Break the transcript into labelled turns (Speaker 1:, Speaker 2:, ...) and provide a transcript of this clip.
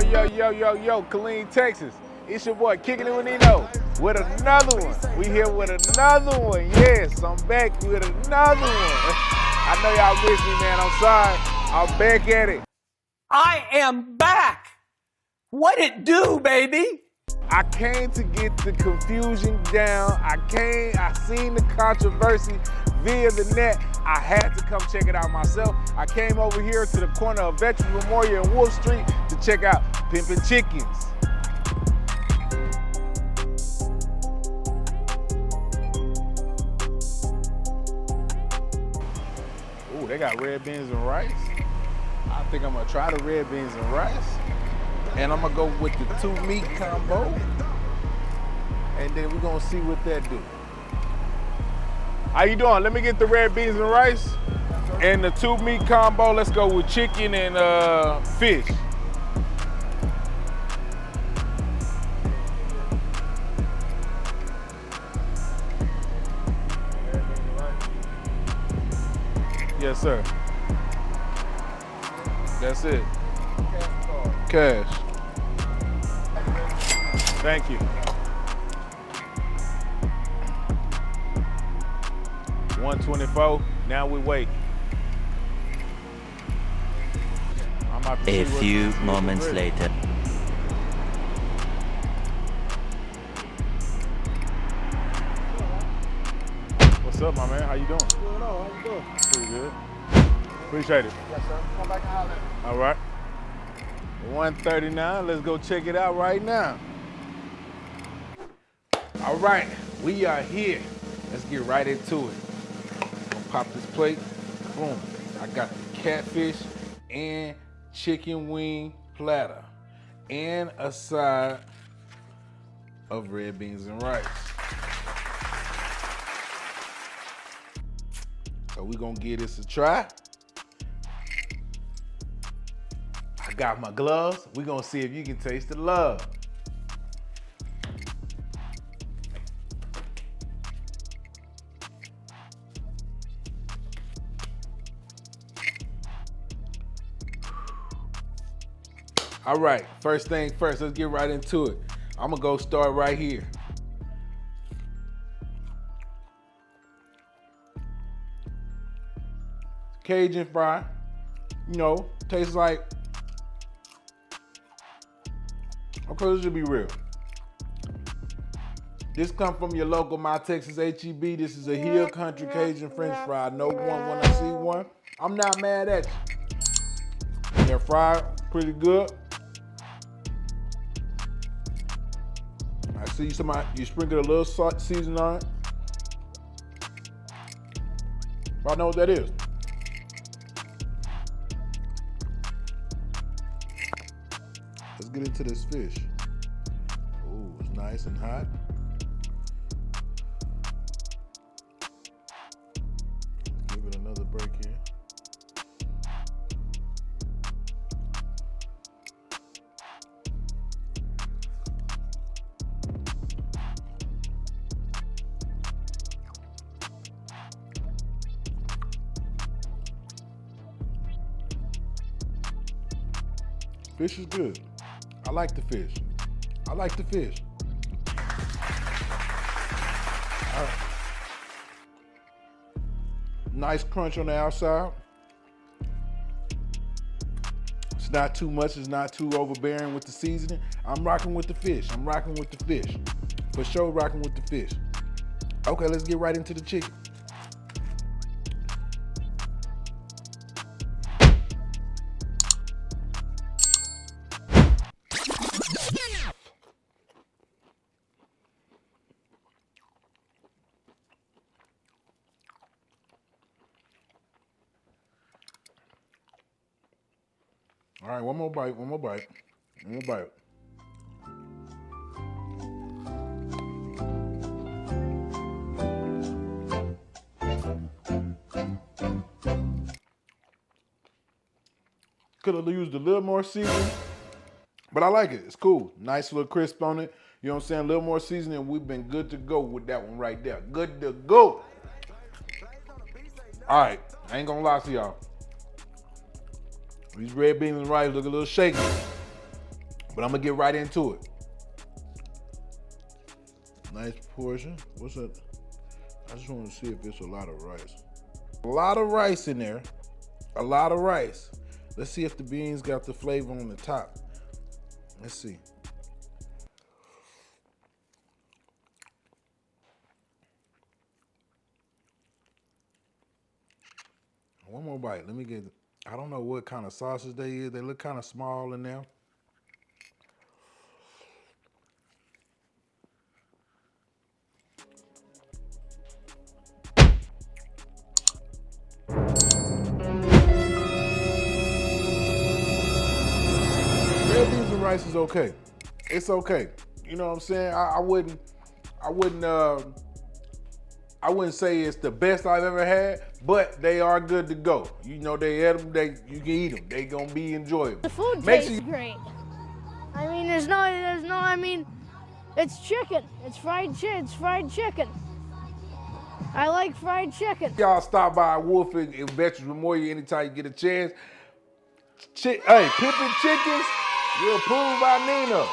Speaker 1: Yo, Killeen, Texas. It's your boy, Kickin It Wit Nino, with another one. We here with another one. Yes, I'm back with another one. I know y'all miss me, man. I'm sorry. I'm back at it.
Speaker 2: I am back. What it do, baby?
Speaker 1: I came to get the confusion down. I seen the controversy via the net. I had to come check it out myself. I came over here to the corner of Veterans Memorial and Wolf Street to check out Pimpin Chickenz. Ooh, they got red beans and rice. I think I'm gonna try the red beans and rice. And I'm gonna go with the 2 meat combo. And then we're gonna see what that do. How you doing? Let me get the red beans and rice. And the 2 meat combo, let's go with chicken and fish. Yes, sir. That's it. Cash. Thank you. 124. Now we wait.
Speaker 3: A few moments later.
Speaker 1: What's up, my man? How you doing?
Speaker 4: Doing all. How you doing?
Speaker 1: Pretty good. Appreciate it.
Speaker 4: Yes, sir. Come back and holler.
Speaker 1: All right. 139. Let's go check it out right now. All right, we are here. Let's get right into it. Gonna pop this plate. Boom. I got the catfish and chicken wing platter and a side of red beans and rice. So we're gonna give this a try. I got my gloves. We're gonna see if you can taste the love. All right, first thing first, let's get right into it. I'm gonna go start right here. Cajun fry, you know, tastes like, okay, this should be real. This come from your local My Texas HEB. This is a Hill Country Cajun French fry. I know one when I see one. I'm not mad at you. They're fried pretty good. I see you sprinkle a little salt seasoning on it. I know what that is. Let's get into this fish. Ooh, it's nice and hot. Give it another break here. Fish is good. I like the fish. I like the fish. Nice crunch on the outside. It's not too much, it's not too overbearing with the seasoning. I'm rocking with the fish. I'm rocking with the fish. For sure, rocking with the fish. Okay, let's get right into the chicken. All right, one more bite. Could have used a little more seasoning, but I like it. It's cool. Nice little crisp on it. You know what I'm saying? A little more seasoning. We've been good to go with that one right there. Good to go. All right, I ain't gonna lie to y'all. These red beans and rice look a little shaky. But I'm gonna get right into it. Nice portion. What's that? I just want to see if it's a lot of rice. A lot of rice in there. A lot of rice. Let's see if the beans got the flavor on the top. Let's see. One more bite. Let me get, I don't know what kind of sausage they is. They look kind of small in there. Red beans and rice is okay. It's okay. You know what I'm saying? I wouldn't say it's the best I've ever had, but they are good to go. You know, they eat them, you can eat them. They gonna be enjoyable.
Speaker 5: The food tastes great. I mean, I mean, it's chicken. It's fried chicken. I like fried chicken.
Speaker 1: Y'all stop by Wolf and Veterans Memorial anytime you get a chance. Hey, Pimpin Chickenz, you're approved by Nino.